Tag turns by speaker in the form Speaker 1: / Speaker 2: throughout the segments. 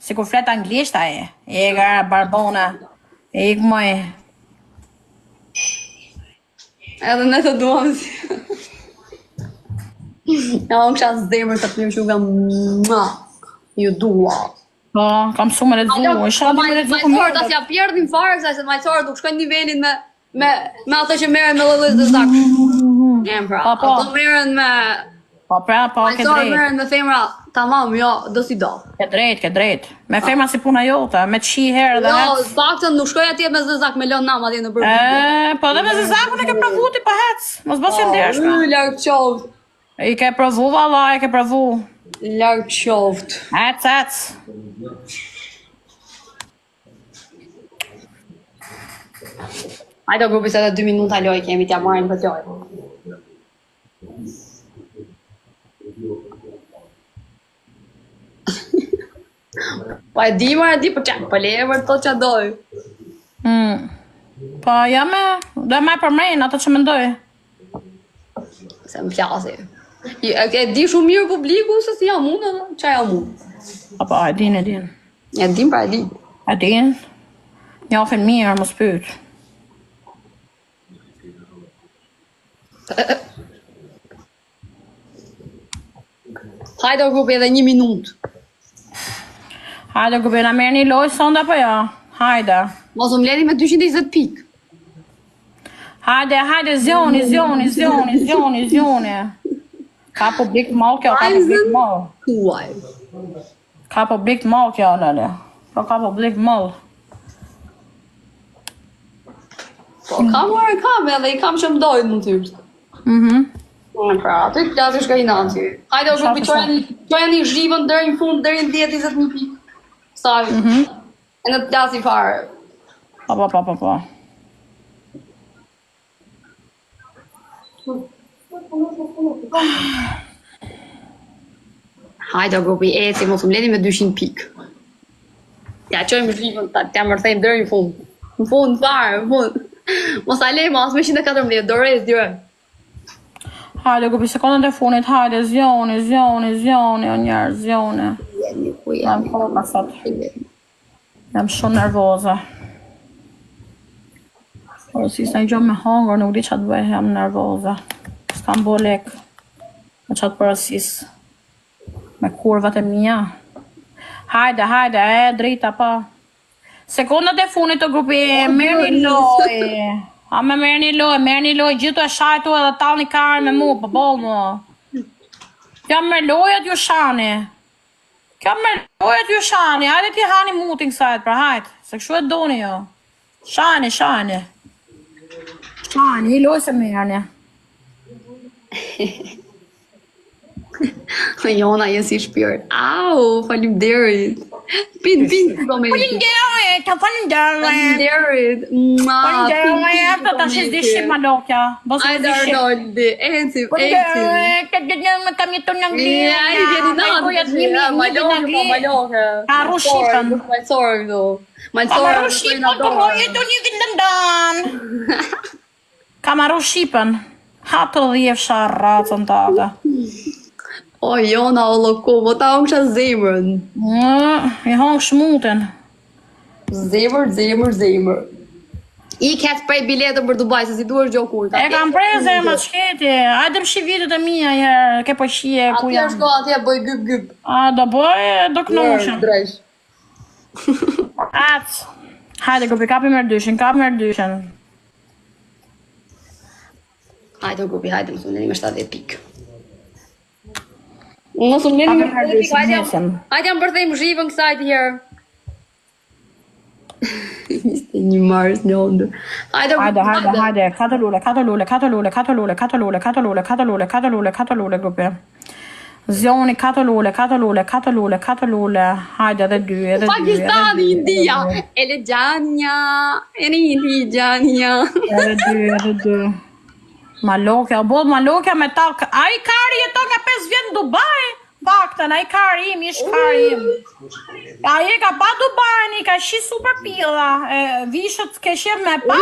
Speaker 1: Si kur flet anglisht aje. Ega barbona. Ik moj.
Speaker 2: Edhe ne të duam si. Ja, unë kësha zemër të të një që nga ju dua.
Speaker 1: Po, kam su me redzu.
Speaker 2: Majcorë, ta si ja pjerdhin fare, se majcorë nuk shkojnë nivelin me ato që merren me lëllës dhe zakë. Njem pra, ato merren me...
Speaker 1: Po, ke
Speaker 2: majcorë
Speaker 1: drejt.
Speaker 2: merren me femra, tamam, jo, do si do.
Speaker 1: Ke drejt. Me femra si puna jote, me të shi herë dhe hec.
Speaker 2: Jo, paktën nuk shkoj atje me zëzak, me lën nam atje në bërë.
Speaker 1: Po dhe me zëzakun e ke provu ti pa hec. Mos bësi ndershme.
Speaker 2: Larg qoftë.
Speaker 1: I ke provu, valla, e ke provu.
Speaker 2: Larg qoftë.
Speaker 1: Hec.
Speaker 2: Hajde grupi se edhe 2 minuta loj kemi t'ja marrim për loj. Pa e di marrë, po qa, po leje për to qa doj.
Speaker 1: Po, dhe me përmejnë ato që mendoj.
Speaker 2: Se më flasi. E di shumë mirë publiku se si jam unë edhe, qa jam unë.
Speaker 1: Po, e din.
Speaker 2: E din pra e din.
Speaker 1: E din. Njofin mirë, mos pyet.
Speaker 2: Hajde o grupi edhe 1 minutë.
Speaker 1: Hajde, grupi, na merë një lojë sonda po ja. Hajde.
Speaker 2: Mos më leni me 220 pikë.
Speaker 1: Hajde, zjoni. Ka publik të malë kjo,
Speaker 2: Huaj.
Speaker 1: Ka publik të malë kjo, lale. Po ka publik të malë.
Speaker 2: Po kam edhe i kam që më dojnë më tyrë. Pra, aty klasi shkajna aty. Hajde o grupi, qoja një zhivën dërin fund, dërin 10-20 pikë. Sa, e në të klasi farë.
Speaker 1: Po.
Speaker 2: Hajde o grupi, eci, mos më leni me 200 pikë. Ja, qojmë zhivën, t'ja mërthejmë dërin fund. Në fund, farë, në fund. Mos a lejmë, as me 114, dorez, dyre.
Speaker 1: Hajde, grupi, sekundën e funit, hajde, zjoni, o njerë, zjoni. Jam kolla sot. Jam shumë nervoze. Po, si s'na i gjo me hongër, nuk di qatë bëjë, jam nervoze. S'kam bo lek. Me qatë përësis. Me kurvat e mija. Hajde, e drita pa. Sekundët e funit të grupi, merë një loj. Merë një loj, gjithu e shajtu edhe tal një karë me mu, për bolë mu. Jam me lojat ju shani. Hajde ti hani mutin kësajt, pra hajt. Se këshu e doni jo. Shani. I loj se merë një.
Speaker 2: Jona, jesi shpirt. Au, falim derit. Pin, do me
Speaker 1: Falinderit.
Speaker 2: Falinderit.
Speaker 1: Falinderit, ta shizdi shqip ma lokja.
Speaker 2: Ajde Arnoldi, ecim.
Speaker 1: Këtë gjënë me kam jetu në Angli.
Speaker 2: Ajde, vjeti natë. Malokë.
Speaker 1: Ka ru shqipën.
Speaker 2: Malsorë këtu.
Speaker 1: Ka ru shqipën, të mo jetu një vitë Lëndan. Ka ru shqipën. Hatë dhjef sharratën të atë.
Speaker 2: O, Jona, o loko, po ta hongë qa zemrën.
Speaker 1: I hongë shmuten.
Speaker 2: Zemër. I ketë prej biletën për Dubai, se si duar gjo kur.
Speaker 1: E kam prej zemët, shketi. Ajde më shi vitët e mija herë, ke po shie ku jam.
Speaker 2: Atje shko, atje bëj gyp.
Speaker 1: Do bëj, do kënoshëm.
Speaker 2: Dresh.
Speaker 1: Atë. Hajde, grupi, kapi merdyshin.
Speaker 2: Hajde, grupi, hajde, mësë më leni me 70 pikë. Mësë më leni me 70 pikë, hajde jam përthejmë zhivën kësajt herë. Ishte një mars një ndër.
Speaker 1: Hajde, katolule, grupi. Zjoni, katolule. Hajde, edhe dy.
Speaker 2: Pakistani, India. Ele Gjanja.
Speaker 1: Edhe dy. Malokja, malokja me talk. Ai kari jeton nga 5 vjet në Dubai. Baktën, ai kari im, ish kari im. Ai e ka pa Dubai, ka shi super pilla. Vishët ke shir me pa.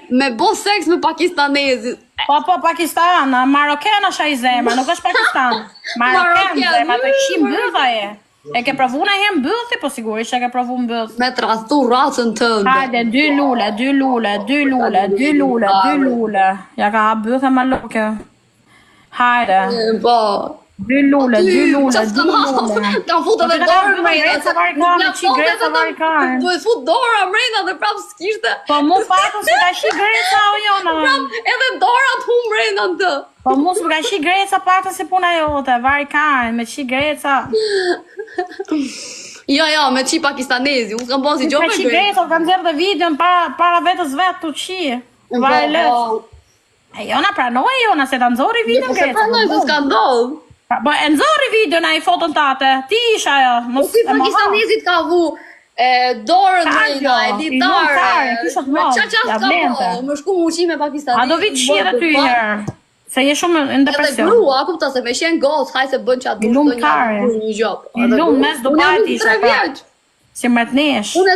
Speaker 2: Me bo seks me pakistanezit.
Speaker 1: Po, Pakistan, Marokena shaj zemra, nuk është Pakistan. Marokena zemra, të shi mbydha e. E ke provu në herë mbëllë, po sigurisht e ke provu mbëllë.
Speaker 2: Me tradhtu racën tënde.
Speaker 1: Hajde, 2 lule. Ja ka ha bëllë me loke. Hajde.
Speaker 2: Po.
Speaker 1: 2 lule.
Speaker 2: Kam futë edhe dorën mrena. Duhet fut dora mrena dhe prap s'kishte.
Speaker 1: Po mu patën se ka shi greca o jona.
Speaker 2: Edhe dora t'hu mrena të.
Speaker 1: Po mu s'u ka shi greca patën se puna jote. Vari kanë, me shi greca.
Speaker 2: Ja, me qi pakistanezi. Unë s'kam bon si gjo
Speaker 1: Me shi greca, kam zerë dhe videon para vetës vetë të qi. Vari lëtë. E jona pranoj jona se ta nëzori videon greca.
Speaker 2: Se pranoj se s'ka ndodhë.
Speaker 1: Po e nëzori video në i foton tate, ti isha jo.
Speaker 2: Po si pakistanezit ka vu dorën mrena, e ditarë. Qa s'ka po, më shku më uqi me pakistanezit.
Speaker 1: A do vitë shi edhe ty herë, se je shumë në depresion.
Speaker 2: Edhe grua, kupta se me shenë gos, haj se bën qatë
Speaker 1: I lumë kare, i lumë mes do bajt isha pa. Si mretnesh.
Speaker 2: Unë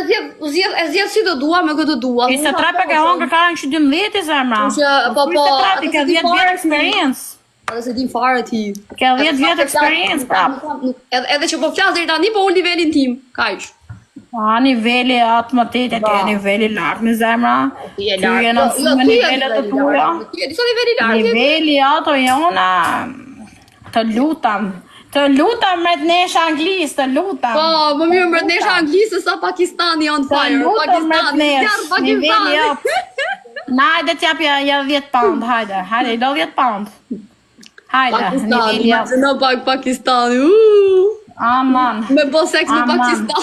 Speaker 2: e zjedh si do dua me këtë dua.
Speaker 1: I se trepe ke hongër karen që 12 i zemra.
Speaker 2: Po,
Speaker 1: I ke 10 vjetë eksperiencë.
Speaker 2: Edhe se din fare ti.
Speaker 1: Ke 10 vjetë eksperiencë, prap.
Speaker 2: Edhe që po flasë deri tani, po unë nivelin tim. Kajsh.
Speaker 1: A, niveli atë më tete, ti e niveli lartë me zemra. Ty e në me nivellet të tuja. Niveli ato jona, të lutam. Të lutam mretnesh anglis, të lutam.
Speaker 2: Po, më mirë mretnesh anglis se sa Pakistani on fire.
Speaker 1: Të lutam mretnesh, niveli atë. Na, hajde t'japja 10 pound, hajde, i do 10 pound. Hajde, niveli atë.
Speaker 2: Pakistani, në Pakistani,
Speaker 1: Aman.
Speaker 2: Me bo seks me Pakistan.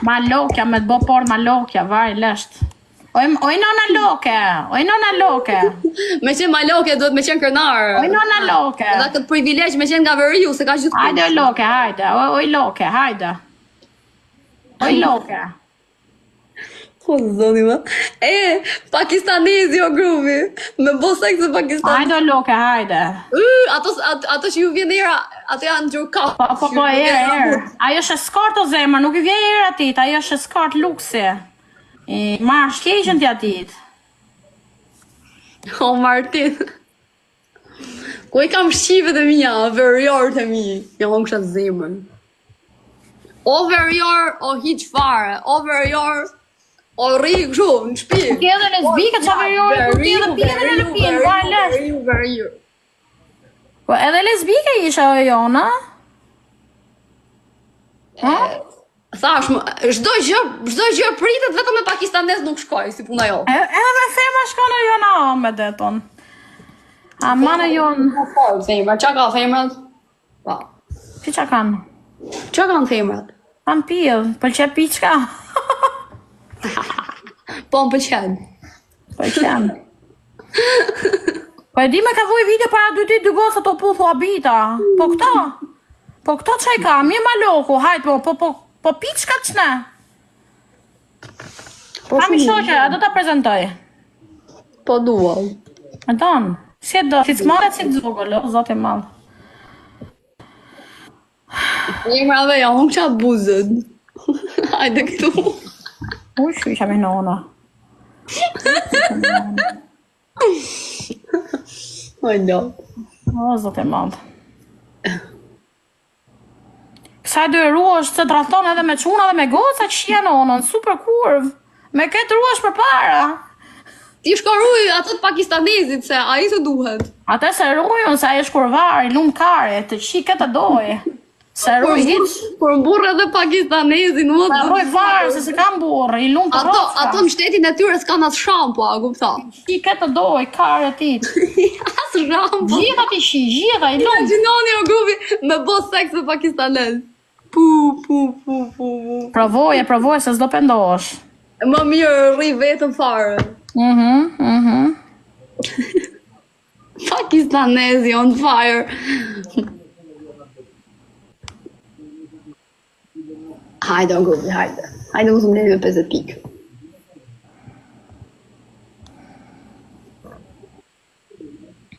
Speaker 1: Ma lokja, me t'bo por ma lokja, vaj, lësht. Oj nona loke.
Speaker 2: Me qenë ma loke, duhet me qenë kërnar.
Speaker 1: Oj nona loke.
Speaker 2: Edhe këtë privilegj me qenë nga veriu, se ka gjithë.
Speaker 1: Hajde, loke, hajde. Oj loke, hajde. Oj loke.
Speaker 2: Po zoni ma. Pakistanezi o grupi. Me bo seks me Pakistan.
Speaker 1: Hajde, loke, hajde.
Speaker 2: Ato që ju vjen era, ato janë gjurë ka.
Speaker 1: Po, erë. Ajo është skart o zemër, nuk i vje erë atit, ajo është skart luksi. Marë shkeqën t'ja atit.
Speaker 2: O, Martin. Ku i kam shqive të mija, verior të mi. Ja, unë kësha zemër. O verior, o hiq fare. O verior, o rri këshu, në shpi.
Speaker 1: Ti edhe lesbike që verior, ti edhe pine në pinë, vaj lesh.
Speaker 2: Verior.
Speaker 1: Po edhe lesbike isha o jona?
Speaker 2: Thash më, çdo gjë pritet vetëm me pakistanez nuk shkoj, si puna jo.
Speaker 1: Edhe femra shkon e jona me deton. A manë jon.
Speaker 2: Femra, qa ka femrat? Pa.
Speaker 1: Ti qa kanë?
Speaker 2: Qa kanë femrat?
Speaker 1: Kanë pillë, pëlqe piqka.
Speaker 2: Po më pëlqen.
Speaker 1: Pëlqen. Po e di me ka vuj video para 2 ditë 2 goca të puthu abita. Po këto qaj ka, mi ma loku, hajt, po piqka qëne? A mi shoqe, a do të prezentoj?
Speaker 2: Po dua.
Speaker 1: E donë, si e do, si të maret si të zogëllë, o zote malë.
Speaker 2: Femrave ja, unë qa buzën. Hajde këtu.
Speaker 1: Ush, isha me nona.
Speaker 2: Hajde.
Speaker 1: O zote malë. Kësaj dy rrua është se drafton edhe me quna dhe me goca që shia nonën, super kurv. Me këtë rrua është për para.
Speaker 2: Ti shkoruj atët pakistanezit se a i të duhet.
Speaker 1: Ate se rrujën se a i shkurvar, i lumë kare, të qi këtë dojë. Se rruj hiq.
Speaker 2: Por burë edhe pakistanezin, më
Speaker 1: Se rruj varë, se kam burë, i lumë të rrofka.
Speaker 2: Ato në shtetin e tyre s'kan as shampo, a kupta.
Speaker 1: Qi këtë dojë, kare tit.
Speaker 2: As shampo.
Speaker 1: Gjitha ti shi, gjitha, i lumë.
Speaker 2: Gjinoni o grupi me bo seks me pakistanez. Pu.
Speaker 1: Provoje, se s'do pendosh.
Speaker 2: Më mirë rri vetëm fare. Pakistanezi on fire. Hajde, o grupi, hajde. Hajde, mos më leni me 50 pikë.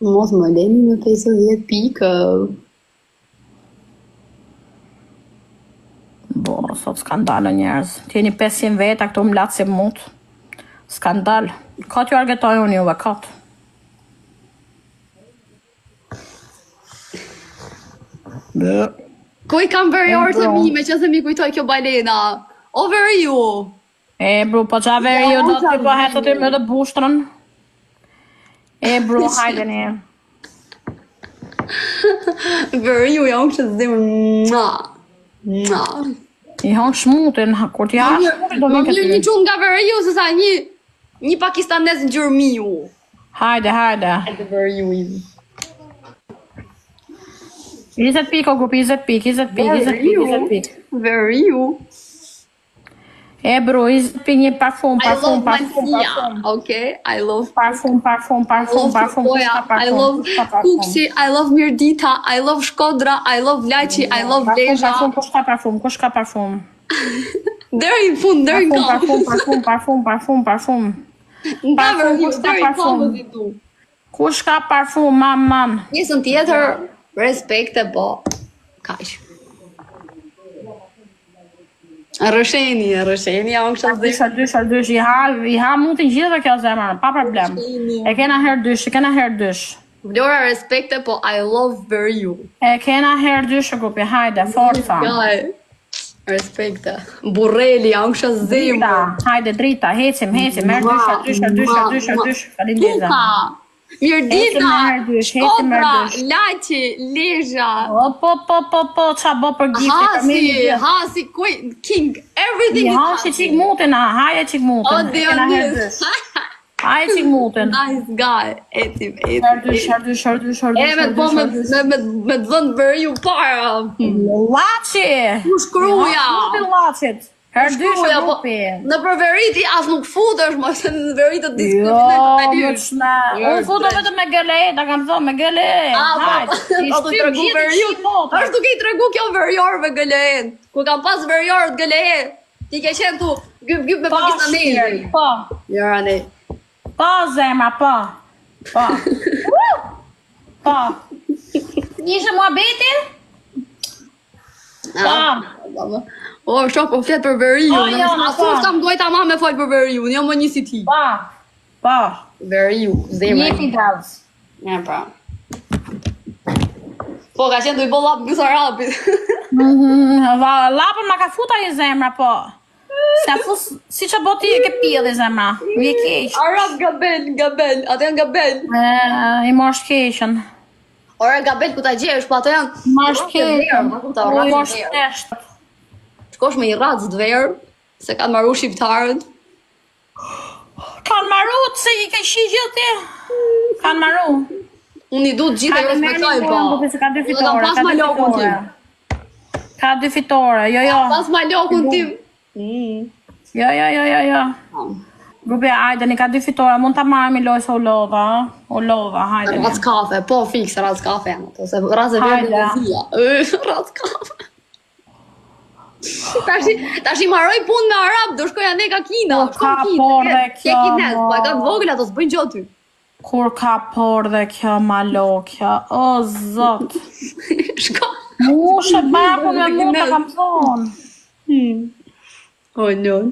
Speaker 2: Mos më leni me 50 pikë.
Speaker 1: Bo, sot skandal o njerëz. Tjeni 500 veta, këto më latë se mut. Skandal. Ka t'ju argetoj unë juve, katë.
Speaker 2: Shkoj kam verior të mi, me që se mi kujtoj kjo balena. O veri ju.
Speaker 1: E bro, po qa veri ju do të po hetë të më të bushtrën. E bro, hajde një.
Speaker 2: Veri ju, ja unë që të zimë. Mua.
Speaker 1: I hangë shmutin, kur t'ja shmutin do
Speaker 2: Më
Speaker 1: më
Speaker 2: mirë
Speaker 1: këtë.
Speaker 2: një qunë nga veri ju, se sa një pakistanes në gjërë mi ju.
Speaker 1: Hajde.
Speaker 2: Hajde veri ju i.
Speaker 1: 20 pikë o grupi, 20 pikë.
Speaker 2: Veri ju.
Speaker 1: E bro, 20 pikë një parfum.
Speaker 2: I love Mancia, okay? I love
Speaker 1: Parfum.
Speaker 2: I love Kuksi, I love Mirdita, I love Shkodra, I love Laçi, I love Lezha.
Speaker 1: Kush ka parfum?
Speaker 2: Deri në fund, deri në kam.
Speaker 1: Parfum.
Speaker 2: Nga veri ju,
Speaker 1: kush ka
Speaker 2: deri në
Speaker 1: parfum?
Speaker 2: kam i du.
Speaker 1: Kush ka parfum, mam?
Speaker 2: Njësën tjetër, respekte, po, kaq. Rësheni, ja unë kështë
Speaker 1: Dysh, i ha mund të gjithë kjo zemra, pa problem. E kena herë dysh.
Speaker 2: Vlora, respekte, po, I love very you.
Speaker 1: E kena herë dysh, grupi, hajde, forca.
Speaker 2: Gaj, respekte. Burreli, ja unë kështë zemë.
Speaker 1: Hajde, drita, hecim, herë dysh, kalindeza.
Speaker 2: Kuka, Mirdita, Shkodra, Laçi, Lezha.
Speaker 1: Po, qa bo për gifte.
Speaker 2: Hasi, King, everything is
Speaker 1: Hasi qik mutën, haje qik mutën.
Speaker 2: Oh, Dionis.
Speaker 1: Haje qik mutën.
Speaker 2: Nice guy, etim.
Speaker 1: Herë dysh.
Speaker 2: E me të bo me të vënd veri ju para.
Speaker 1: Laçi!
Speaker 2: Ku shkruja?
Speaker 1: Mutin Laçit. Herë dysh
Speaker 2: Shkruja, po,
Speaker 1: grupi.
Speaker 2: në për veriti as nuk futesh, ma se në veriti të
Speaker 1: Jo,
Speaker 2: diskriminet
Speaker 1: më të shme. Unë futo vetëm me gële, ta kam thonë me gële. Hajde.
Speaker 2: Po të tregu veriu. Është duke i tregu kjo verior me gëlehen. Ku kam pas verior të gëlehe. Ti ke qenë tu gyp me pakistanezi.
Speaker 1: Po.
Speaker 2: Jërani.
Speaker 1: Po, zemra, po. Nishe mua beti? Po.
Speaker 2: O, shok, po flet për veriu.
Speaker 1: Jo,
Speaker 2: Asu s'kam dojta ma me fol për veriu. Jo më një si ti.
Speaker 1: Po.
Speaker 2: Veriu, zemra.
Speaker 1: Jepi dravës.
Speaker 2: Ja, pra. Po, ka qenë du i bo lapë në Arabit.
Speaker 1: Lapën ma ka futa i zemra, po. Se fus, si që boti e ke pijë dhe zemra. Mi e keq.
Speaker 2: Arab gabel. Ato janë gabel.
Speaker 1: I mosh keqën.
Speaker 2: Ore, gabel ku ta gjesh, po ato janë...
Speaker 1: Mosh keqën. I mosh teshtë.
Speaker 2: Shkosh me i racë të verë, se kanë marru shqiptarët.
Speaker 1: Kanë marru, se i ke shi gjithë ti? Kanë marru.
Speaker 2: Unë i du të gjithë e respektoj, po.
Speaker 1: Ka dy fitore.
Speaker 2: Pas malokun tim.
Speaker 1: Ka dy fitore, jo.
Speaker 2: Pas malokun tim.
Speaker 1: Jo. Grupi, hajde, një ka dy fitore, mund të marrë mi lojës o lova, hajde.
Speaker 2: Rac kafe, po fix rac kafe, ose rac e verë dhe zia. Rac kafe. Tash i marroj punë me Arab, do shkoja ne ka Kina.
Speaker 1: Ka por dhe kjo.
Speaker 2: Ke kines, po e ka të vogël ato s'bëjnë gjo ty.
Speaker 1: Kur ka por dhe kjo malokja, o zot.
Speaker 2: Shko.
Speaker 1: Mushe bakun me mu të kam thonë.
Speaker 2: O njën.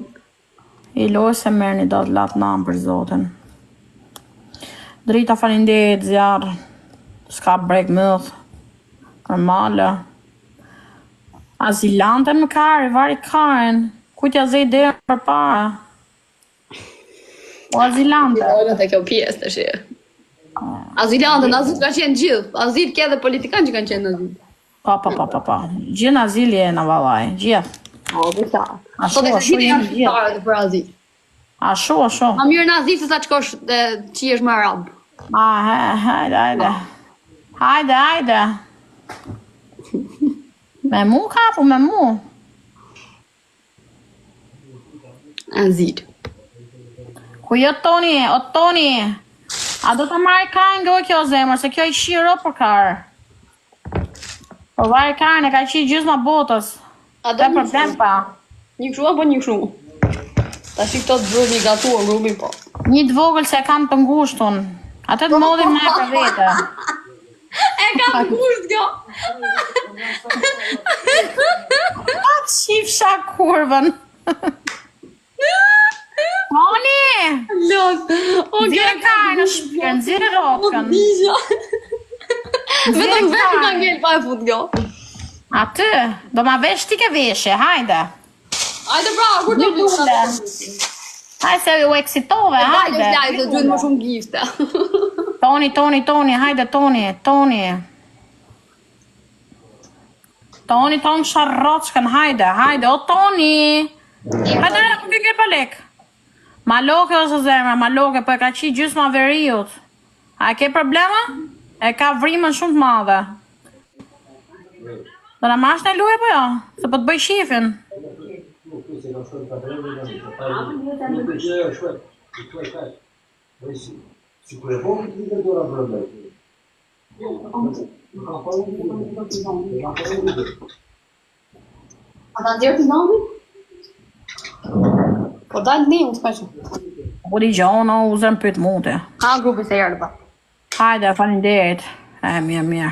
Speaker 1: I lojë se merë një do të latë namë për zotin. Drita falinderit zjarë. Ska brek mëth. Normale. Azilante më kare, vari karen. Kujtja zej dhe për para. O azilante.
Speaker 2: Ollët e kjo pjesë të shirë. Azilante, në azil ka qenë gjithë. Azil ke dhe politikan që kanë qenë në azil.
Speaker 1: Pa. Gjithë në azil je në valaj. Gjithë.
Speaker 2: O, përta.
Speaker 1: Ashtu
Speaker 2: jemi
Speaker 1: jemi gjithë.
Speaker 2: gjithë. Për azil.
Speaker 1: Ashtu.
Speaker 2: Ma mirë në azil se sa qkosh dhe qijesh me Arab.
Speaker 1: Hajde. Me mu kapu, me mu.
Speaker 2: Azil.
Speaker 1: Ku jo Toni, o Toni. A do të marrë kajnë nga kjo zemër, se kjo i shiro për karë. Po vaj kajnë, e ka qi gjysë ma botës.
Speaker 2: A do
Speaker 1: Dhe problem pa.
Speaker 2: Një këshu apo një këshu? Ta shi këto të grupi gatuar, grupi po.
Speaker 1: Një të vogël se e kam të ngushtun. Atë të modhin me për vete.
Speaker 2: E kam ngusht kjo!
Speaker 1: Atë shifsha kurvën. Toni!
Speaker 2: Lot! O,
Speaker 1: Zire kajnë në shpirën, zire rokën.
Speaker 2: Vetëm vetë nga ngell pa e fut kjo.
Speaker 1: Aty, do ma vesh ti ke veshe, hajde.
Speaker 2: Hajde pra, kur të
Speaker 1: Dule. Hajde se ju eksitove, hajde.
Speaker 2: Hajde, hajde, duhet më shumë gifte.
Speaker 1: Toni, hajde Toni. Toni sharroçkën, hajde, o Toni. Hajde, ku ke palek? Maloke ose zemra, maloke, po e ka qi gjysma veriut. A ke problema? E ka vrimën shumë të madhe. Do na marrësh në luje po jo? Se po të bëj shifin.
Speaker 2: Ata ndirë të nëmi? Po dalë një, unë të kaqë.
Speaker 1: Po di gjono, uzën pyet mute.
Speaker 2: Ha grupi se jarë, ba.
Speaker 1: Hajde, faleminderit. Mirë.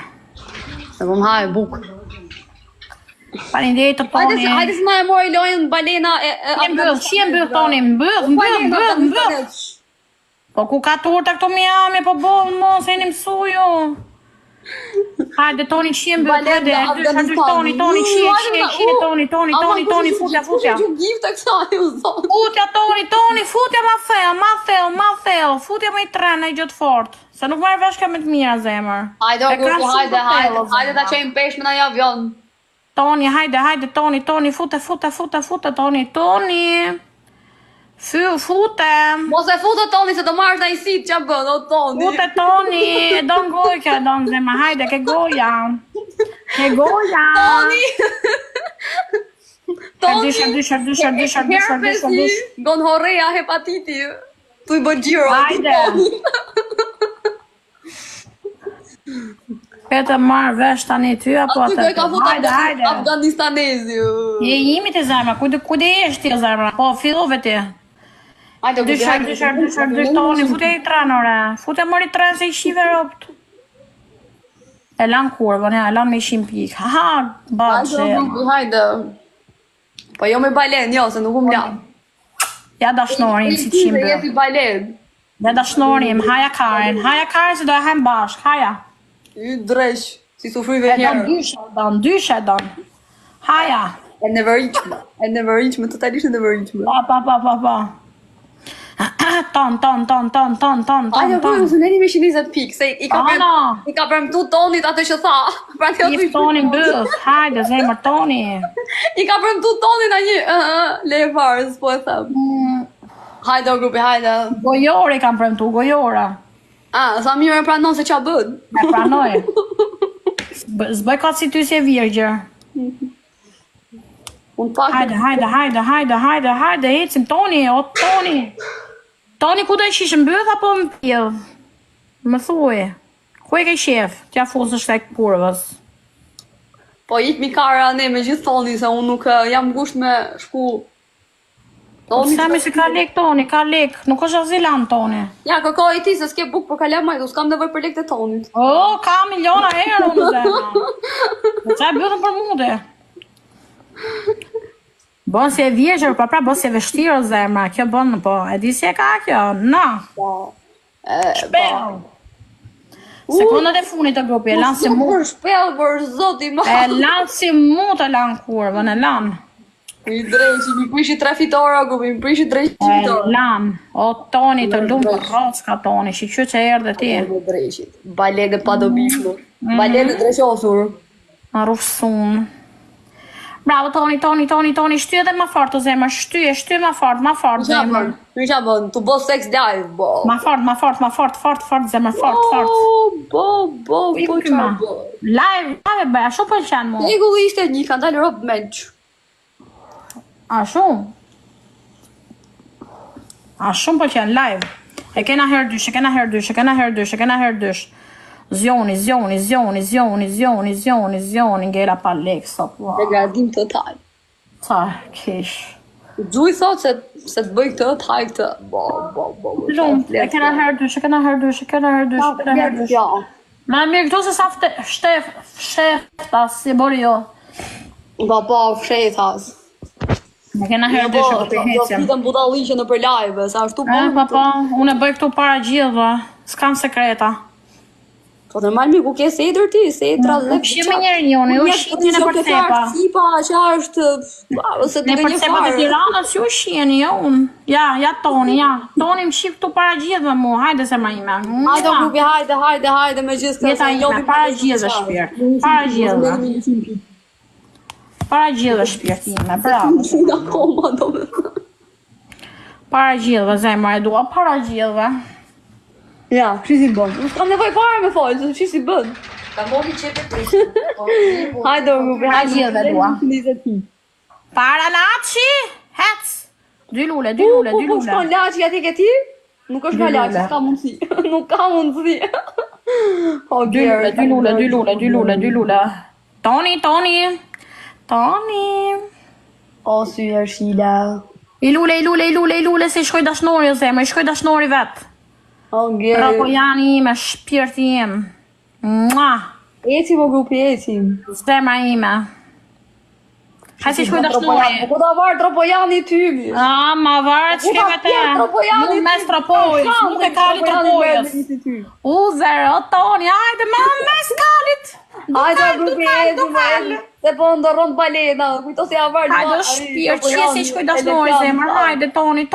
Speaker 2: Se po më ha e bukë.
Speaker 1: Faleminderit të Toni.
Speaker 2: Hajde se na e mori lojën balena e...
Speaker 1: Si e mbyll Toni, mbyll. Po ku ka turta këto mjami, po bëllë mos, e një mësuju. Hajde Toni, qie mbyll, hajde, Toni, qie, Toni, futja. Futja Toni, futja ma thell, futja me i tren e gjëtë fort. Se nuk marrë veshka me të mira zemër.
Speaker 2: Hajde ta qejmë peshme në avion.
Speaker 1: Toni, hajde, Toni, fute, Toni. Fute.
Speaker 2: Mos e fute Toni se do marrësh në i sitë që bën, o Toni.
Speaker 1: Fute Toni, don gojka, don zemër, hajde, ke goja.
Speaker 2: Toni,
Speaker 1: Shërdysh.
Speaker 2: gon horreja hepatiti. Tu i bë gjiro.
Speaker 1: Hajde. Këtë marrë vesh tani ty, apo
Speaker 2: atë? Aty ka fut Afganistanezi.
Speaker 1: Je jimi të zemra, kujde eshtë ti zemra, po fillove ti.
Speaker 2: Hajde,
Speaker 1: Dysh, Toni, fute i trenore. Fute mori tren se i shive ropt. E lan kurvën, e lan me i shim pik. Ha, badë.
Speaker 2: Hajde. Po jo me balen, jo, se nuk um lan.
Speaker 1: Ja dashnorim, si të shimbë.
Speaker 2: Jesi balen.
Speaker 1: Ja dashnorim, haja Karen se do e hem bashk, haja.
Speaker 2: I dresh, si sufrive herë.
Speaker 1: Dyshe don. Haja.
Speaker 2: E nevëriqme, totalisht e nevëriqme.
Speaker 1: Pa. Ton.
Speaker 2: Ajo vërë, se neni me 120 pikë, se i ka premtu Tonit atë që tha.
Speaker 1: I Toni mbëll, hajde zemër Toni.
Speaker 2: I ka premtu Tonit a një, leje farës, po e them. Hajde o grupi, hajde.
Speaker 1: Gojore i kam premtu, gojora.
Speaker 2: Sa mirë e pranon se qa bën.
Speaker 1: Me pranoj. Zbëj ka si ty si e virgjër. Hajde, ecim Toni, o Toni. Toni, ku do e shishë mbëth apo më pjellë? Më thuj. Ku e ke shef? Tja fusë është tek purvës.
Speaker 2: Po ik mi kara ne me gjithë Toni, se unë nuk jam ngusht me shku.
Speaker 1: Sami se ka lek Toni, ka lek. Nuk është azilan Toni.
Speaker 2: Ja, kërkoj ti se s'ke buk për kalem majdu, s'kam nevoj për lek të Tonit.
Speaker 1: O, ka miliona herë unë zemra. Në qaj bëthën për mude. Bon si e vjegjër, pra bon si e vështirë zemra. Kjo bon, po, e di si e ka kjo? Na. Shpel. Sekundët e funit të grupi, e lanë si mut.
Speaker 2: Shpel, për zoti ma.
Speaker 1: E lanë si mut e lanë kurvën, e lanë.
Speaker 2: I drejqi, mi prishi 3 fitore, mi prishi 3 fitore.
Speaker 1: E lanë, o Toni të lumë për rocka Toni, shiqy që erdhe ti.
Speaker 2: Balede pa do bishur, balede dreqosur.
Speaker 1: A rufësun. Bravo Toni, shty edhe ma fort të zemër, shty ma fort zemër.
Speaker 2: Në qa bën, të bo sex live, bo.
Speaker 1: Ma fort zemër, fort.
Speaker 2: Bo, qa bë.
Speaker 1: Live bëja, shumë për qenë mu.
Speaker 2: Ego ishte një, kanë dalë robë menq.
Speaker 1: A shumë për qenë live. E kena herë dysh. Zjoni, ngela pa lek sot.
Speaker 2: Degradim total.
Speaker 1: Ca, kish.
Speaker 2: Gjuj thot se të bëj këtë, të haj këtë. Bo.
Speaker 1: E kena herë dysh. Ma mirë këtu se sa fshefta si bori jo.
Speaker 2: Po, fsheftas.
Speaker 1: Me kena herë dysh e këtë hecjem.
Speaker 2: Do fitëm budalliqe në për live, sa ashtu bërë.
Speaker 1: Pa, unë e bëj këtu para gjithë, s'kam sekreta.
Speaker 2: Po normal mi ku ke se idër ti, se i tra dhe...
Speaker 1: Shqip me njerën jone, ju shqipni në përcepa.
Speaker 2: Sipa, që është... Ose
Speaker 1: Në përcepa të Tiranës, ju shqeni, jo unë. Ja Toni, ja. Toni më shqip këtu para gjithve mu, hajde se ma ime.
Speaker 2: Hajde grupi, hajde me gjithë të...
Speaker 1: Jeta ime, para gjithve shpirt. Para gjithve. Para gjithve shpirt ime, bravo.
Speaker 2: Nga koma, do me...
Speaker 1: Para gjithve, zemra e dua, para gjithve.
Speaker 2: Ja, që si bën? Nuk kam nevoj fare me falë, se që si bën?
Speaker 3: Ka mori qepe prisht.
Speaker 2: Hajde, grupi,
Speaker 1: Para gjithve dua. Para Naci, hec. Dy lule.
Speaker 2: Po shkon laçi ati ke ti? Nuk është nga laçi, s'ka mundësi. Nuk ka mundësi.
Speaker 1: Dy lule. Toni.
Speaker 2: O, sy e shila.
Speaker 1: I lule, se shkoj dashnori, zemra, i shkoj dashnori vetë.
Speaker 2: O, gjerë.
Speaker 1: Rapo janë ime, shpirti im. Mua.
Speaker 2: Ecim o grupi, ecim.
Speaker 1: Zemra ime. Haj si shkoj dashnori.
Speaker 2: Po da varë Tropojani tymi.
Speaker 1: Ma varet që keve te. Nuk mes tropojës, nuk e kalit tropojës. Zero, Toni, hajde me mes kalit.
Speaker 2: Hajde o grupi, ecim. Se po ndorron balena, kujto se ja varë.
Speaker 1: Hajde shpirt, që si shkoj dashnori, zemra. Hajde, Toni,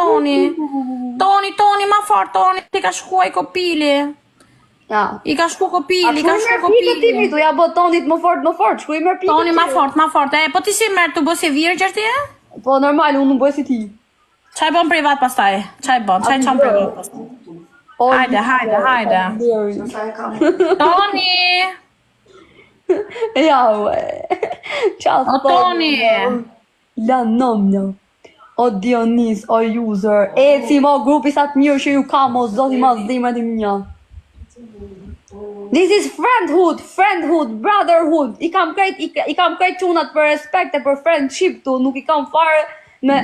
Speaker 1: ma fort, Toni, ti ka shkuaj kopili.
Speaker 2: Ja.
Speaker 1: I ka shku kopili,
Speaker 2: Ti ja bë Tonit më fort, shkuj merr pikë.
Speaker 1: Toni, ma fort. Po ti si merr të bëj si virgjër ti?
Speaker 2: Po normal, unë nuk bëj si ti.
Speaker 1: Çaj bën privat pastaj? Çaj çon privat pastaj? Hajde. Toni!
Speaker 2: Ja, Ciao,
Speaker 1: Toni!
Speaker 2: La nomno. O Dionis, o user. Ecim o grupi sa të mirë që ju kam, o zoti ma zdimrat i minja. This is friendhood, brotherhood. I kam krejt qunat për respekt e për friendship tu, nuk i kam fare me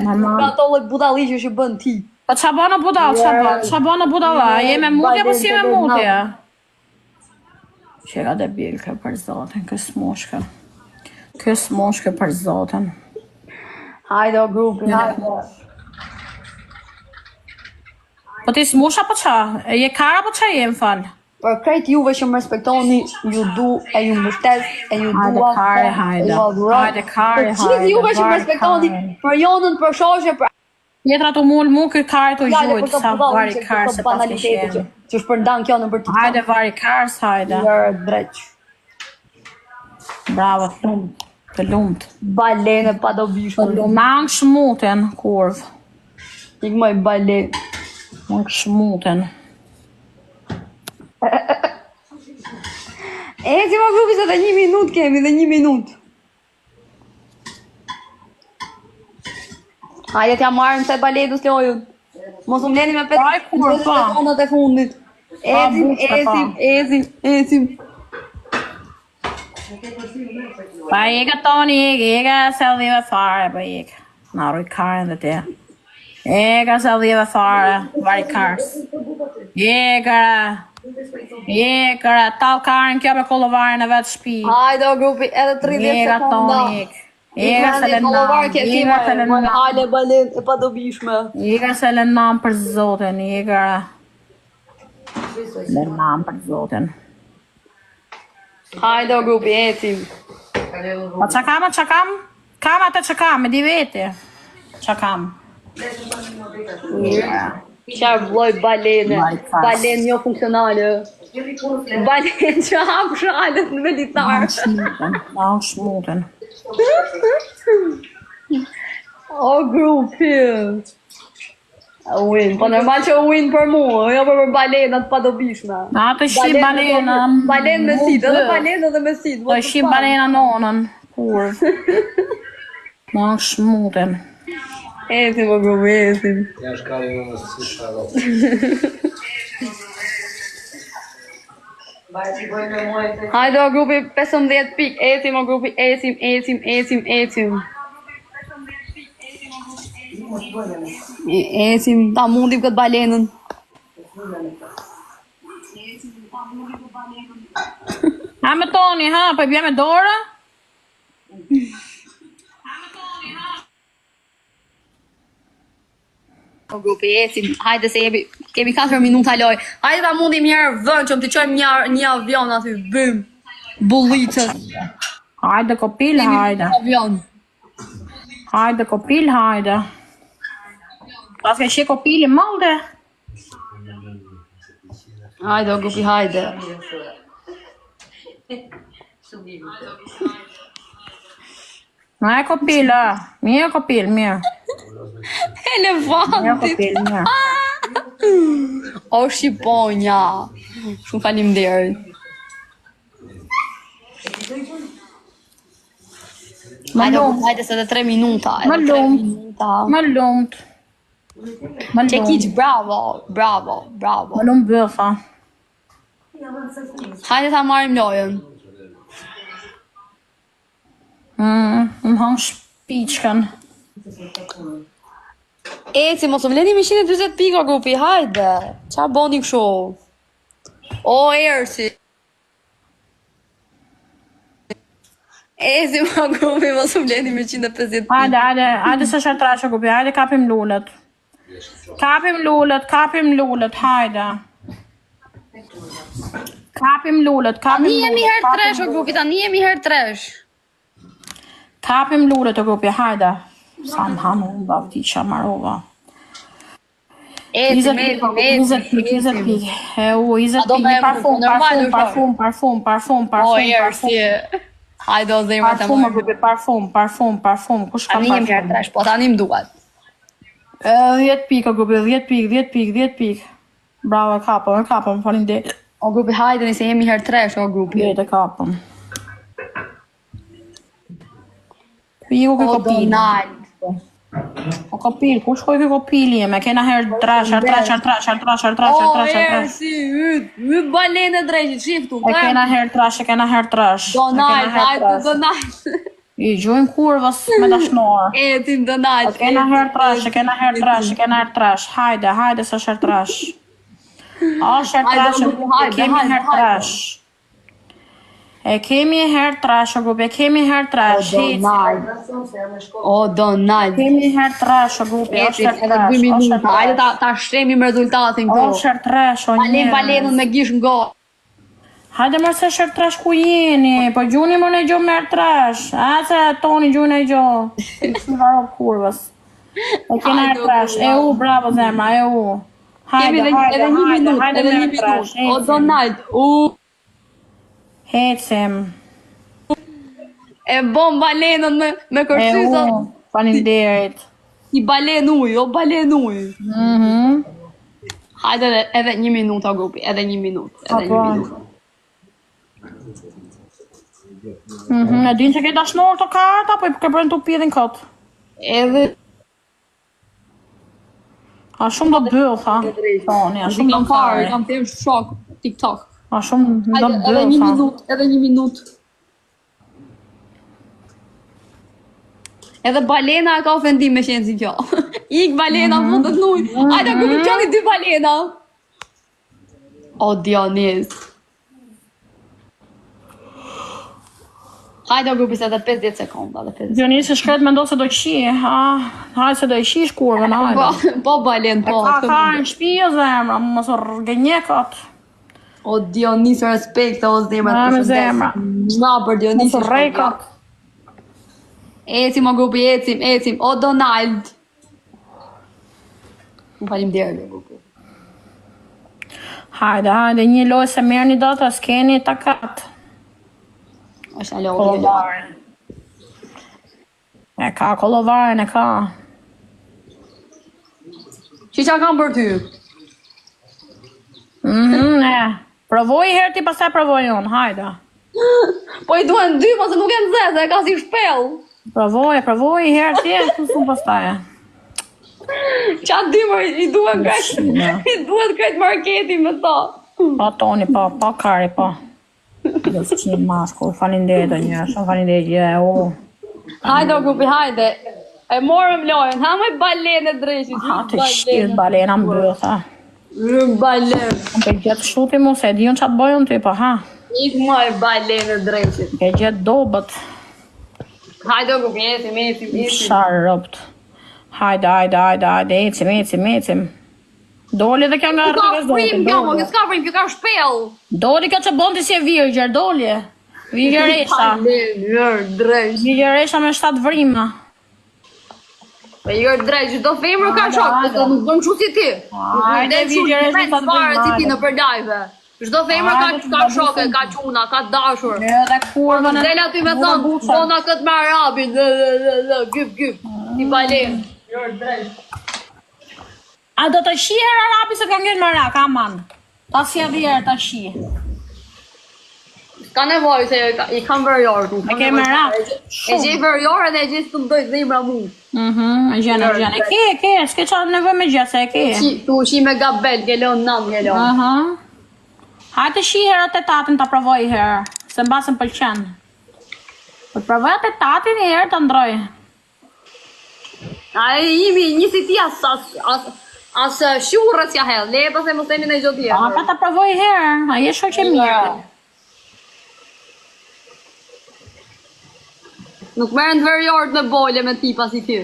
Speaker 2: ato lloj budalliqe që bën ti.
Speaker 1: Po qa bënë budalla, je me mutje po si me mutje? Qera debil ka për zotin, kësë moshke për zotin.
Speaker 2: Hajde o grupi, hajde.
Speaker 1: Po ti s'musha po qa? Je kara po qa je më falë?
Speaker 2: Për krejt juve që më respektoni, ju du e ju mbështes, e ju dua.
Speaker 1: Hajde kare.
Speaker 2: Për gjithë juve që më respektoni, për jonën, për shoshe, për...
Speaker 1: Jetra të mu kërë kare të gjujtë, sa vari kare se pas të shenë.
Speaker 2: Që shpërndan kjo në për të...
Speaker 1: Hajde vari kare, hajde.
Speaker 2: Jërë dreq.
Speaker 1: Bravo, të lumt.
Speaker 2: Balene pa do bishme.
Speaker 1: Mangë shmuten, kurv.
Speaker 2: Ik moj balenë.
Speaker 1: Mangë shmuten.
Speaker 2: Si ma grupi se të 1 minut kemi dhe 1 minut. Hajde t'ja marrën se baletu s'lojën. Mos më leni me 5 sekundat e fundit. Ecim.
Speaker 1: Pa eka Toni, eka se dhive fare, pa eka. Na roj karen dhe te. Eka se dhive fare, vari kars. Jekara, tal karen kjo me kollovarin e vetë shpi.
Speaker 2: Hajde o grupi, edhe 30 sekonda.
Speaker 1: Ega se le nam.
Speaker 2: Hajde balen e pa dobishme.
Speaker 1: Ega se le nam për zotin, ega. Le nam për zotin.
Speaker 2: Hajde o grupi, ecim.
Speaker 1: Pa qa kam? Kam atë që kam, me di vete. Qa kam?
Speaker 2: Qarë vloj balene, balen jo funksionale. Balen që hapë shalet në militar.
Speaker 1: Lang shmuten.
Speaker 2: O grupi. Win, po normal që win për mu, jo për balenat pa dobishme.
Speaker 1: Atë shqip balena.
Speaker 2: Balen me sit, edhe balen edhe me sit.
Speaker 1: Të shqip balena nonën, kur. Lang shmuten.
Speaker 2: Ecim o grupi, ecim.
Speaker 3: Ja është kari në nësë shkaro.
Speaker 2: Hajde o grupi 15 pik, ecim o grupi, ecim. Ecim, ta mundim këtë balenën.
Speaker 1: Ha me Toni, ha, po bja me Dora?
Speaker 2: grupi, ecim. Hajde se kemi 4 minuta loj. Hajde ta mundim një herë vend që më të çojmë një avion aty. Bym. Bullicës.
Speaker 1: Hajde kopil, hajde.
Speaker 2: Avion.
Speaker 1: Hajde kopil, hajde. Pas ke shi kopili malde.
Speaker 2: Hajde o grupi, hajde.
Speaker 1: Aj kopila, mirë kopil, mirë. Mirë
Speaker 2: Elefantit.
Speaker 1: kopil, mirë.
Speaker 2: O Shqiponja. Shumë faleminderit. Hajde se dhe 3 minuta.
Speaker 1: Më lumt. Më lumt. Më
Speaker 2: Çekiç,
Speaker 1: lumt.
Speaker 2: bravo.
Speaker 1: Më lumt bëfa.
Speaker 2: Hajde ta marrim lojën.
Speaker 1: Më hang shpiçkën.
Speaker 2: Eci, mos u vleni me 140 pika grupi, hajde. Qa boni kështu? O, Ersi. Eci, ma grupi, mos u vleni me 150 pika.
Speaker 1: Hajde se shartrashe gupi, hajde kapim lullet. Kapim lullet, hajde. Kapim lullet.
Speaker 2: Tani jemi herë tresh, o grupi, tani jemi herë tresh.
Speaker 1: Kapim lullet o grupi, hajde. Sa më hamu, bavdi që marova. 20 pik. 20 pik. Parfum.
Speaker 2: O, Ersi. Hajde, o zemra të marrim.
Speaker 1: Parfum. Kush ka
Speaker 2: Tani jemi herë
Speaker 1: parfum?
Speaker 2: tresh, po tani më duhet.
Speaker 1: 10 pik o grupi, 10 pik. Bravo, e kapëm, faleminderit.
Speaker 2: O grupi, hajde, nëse jemi herë tresh, o grupi.
Speaker 1: Djetë e kapëm. Piku ke
Speaker 2: O,
Speaker 1: kopili.
Speaker 2: Donald.
Speaker 1: O kopil, ku shkoj ke kopili me? Kena herë trash.
Speaker 2: O, Ersi, yt balene drejqit, shiftu.
Speaker 1: E kena herë trash.
Speaker 2: Donald, hajde, Donald.
Speaker 1: I gjojmë kurvës me dashnor.
Speaker 2: Etim, Donald.
Speaker 1: Kena herë trash. Hajde se shërë trash. A shërë trash, kemi herë trash. E kemi herë trash, o grupi,
Speaker 2: O, Donald.
Speaker 1: Kemi herë trash, o grupi, o
Speaker 2: Etim,
Speaker 1: shërë
Speaker 2: edhe 2 minuta. Hajde ta shtremim rezultatin
Speaker 1: O
Speaker 2: këtu.
Speaker 1: shërë trash, o
Speaker 2: Alen
Speaker 1: njerë.
Speaker 2: balenën me gish nga.
Speaker 1: Hajde mërë se shërë trash ku jeni, po gjuni më në gjo merë trash. A se toni gjuni e gjo. Në varop kurvës. E kena herë trash, bravo zemra,
Speaker 2: Kemi edhe një minut. O, Donald.
Speaker 1: Hecim.
Speaker 2: E bom balenën me kërcysa.
Speaker 1: Faleminderit.
Speaker 2: I balen uj, o balen uj. Hajde edhe 1 minut, o grupi, edhe 1 minut.
Speaker 1: E din që ke dashnor të karta, po i ke brën të pjedhin këtë.
Speaker 2: Edhe...
Speaker 1: A shumë do bëll, tha. Toni, a shumë do më fare.
Speaker 2: Kam të shok, TikTok.
Speaker 1: A shumë do
Speaker 2: Hajde,
Speaker 1: bëll, tha.
Speaker 2: edhe 1 minut. Edhe balena ka ofendim me qenë si kjo. Ik balena, fundet nuj. Hajde, ku më qoni 2 balena. O, Dionis. Hajde, o grupi, se dhe 50 sekonda.
Speaker 1: Dionisi shkret me ndo se do qi. Hajde se do i qish kurvën, hajde.
Speaker 2: Po, balen, po.
Speaker 1: Ka në shpi o zemra, më së rgënjekat.
Speaker 2: O, Dionis, respekt, o zemra.
Speaker 1: Me zemra.
Speaker 2: Nga për Dionis.
Speaker 1: Më së rejkat.
Speaker 2: Ecim, o grupi, ecim. O, Donald. Më falim djerë, o grupi.
Speaker 1: Hajde, një loj se merë një do të s'keni takat.
Speaker 2: është alo.
Speaker 1: Kollovaren. E ka, kollovaren e ka.
Speaker 2: Qa kam për ty?
Speaker 1: Provoj herë ti pastaj provoj unë, hajde.
Speaker 2: Po i duen 2, mos e nuk e në zezë, e ka si shpel.
Speaker 1: Provoj herë ti, ku su pastaj.
Speaker 2: Qa 2 më i duen krejt, i duen krejt marketi me ta.
Speaker 1: Pa toni, pa kari, pa. Dhe s'qinë mashkull, falinderit o njërë, shumë falinderit,
Speaker 2: Hajde o grupi, hajde. E morëm lojën, ha me balenë drejshit.
Speaker 1: Ha të shtirë balena më bërë, tha.
Speaker 2: Balenë.
Speaker 1: Më pe gjithë shuti mu, se di unë qatë bojën ty, pa, ha.
Speaker 2: Ik moj balenë drejshit.
Speaker 1: Ke gjithë dobet.
Speaker 2: Hajde o grupi, esim.
Speaker 1: Sharë rëpt. Hajde, ecim. Doli dhe kjo nga rrugës
Speaker 2: Që s'ka vrim, kjo ka shpell.
Speaker 1: Doli kjo që bondi si e virgjer, doli. Virgjeresha. Virgjeresha me 7 vrima.
Speaker 2: Po jër drejt, çdo femër ka shok, do nuk bën kështu si ti.
Speaker 1: Hajde, virgjeresha me 7 vrima.
Speaker 2: Si ti në për live. Çdo femër ka shokë, ka çuna, ka dashur.
Speaker 1: Edhe kurvën e...
Speaker 2: Del aty me thon, bona kët me arabin, gyp. Ti balen. Jër drejt.
Speaker 1: A do të shiher arabi se ka ngel marak, aman. Ta si adhjerë ta shi.
Speaker 2: Ka nevojë se i kam vërjor.
Speaker 1: E ke marak.
Speaker 2: E gjej vërjor dhe e gjej të mdoj zemra mu.
Speaker 1: E gjen. E ke, s'ke qa nevoj me gjë, se e ke.
Speaker 2: Tu shi me gabel, gelon, gelon.
Speaker 1: Hajtë shiher atë tatin ta provoj herë, se mbasën pëlqen. Po të provoj atë tatin një herë të ndroj.
Speaker 2: A e imi një si ti as shurës ja hell, le pas e mos temi në gjë tjetër.
Speaker 1: Pa ta provoj herë, a je shoqe mirë.
Speaker 2: Nuk merren të verjort me bole me tipa si ty.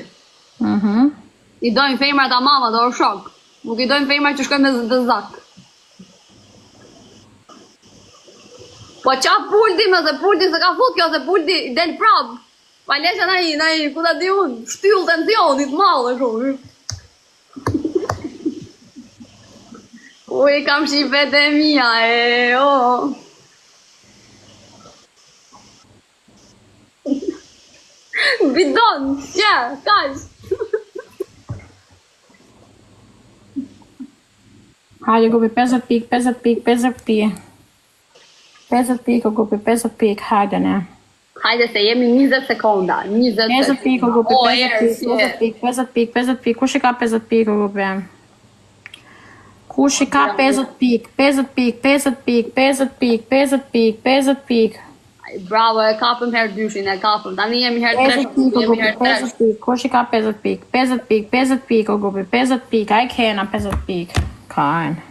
Speaker 2: I dojnë femrat a mama, do shok. Nuk i dojnë femrat që shkojnë me zak. Po qa pulti me se pulti se ka fut kjo, se pulti del prap. Pa lesha na i ku ta di unë, shtyll tensionit madhe shumë. Ui, kam shifet e mija, Bidon, kash.
Speaker 1: Hajde, gupi 50 pik. 50 pik, o gupi 50 pik, hajde ne.
Speaker 2: Hajde se jemi 20 sekonda.
Speaker 1: 50 pik, o gupi 50 pik. Kush i ka 50 pik, o gupi? Kush i ka 50 pik? 50 pik.
Speaker 2: Bravo, e kapëm herë dyshin, e kapëm. Tani jemi herë 3.
Speaker 1: Kush i ka 50 pik? 50 pik, o gupi 50 pik. A i kena 50 pik. Kajnë.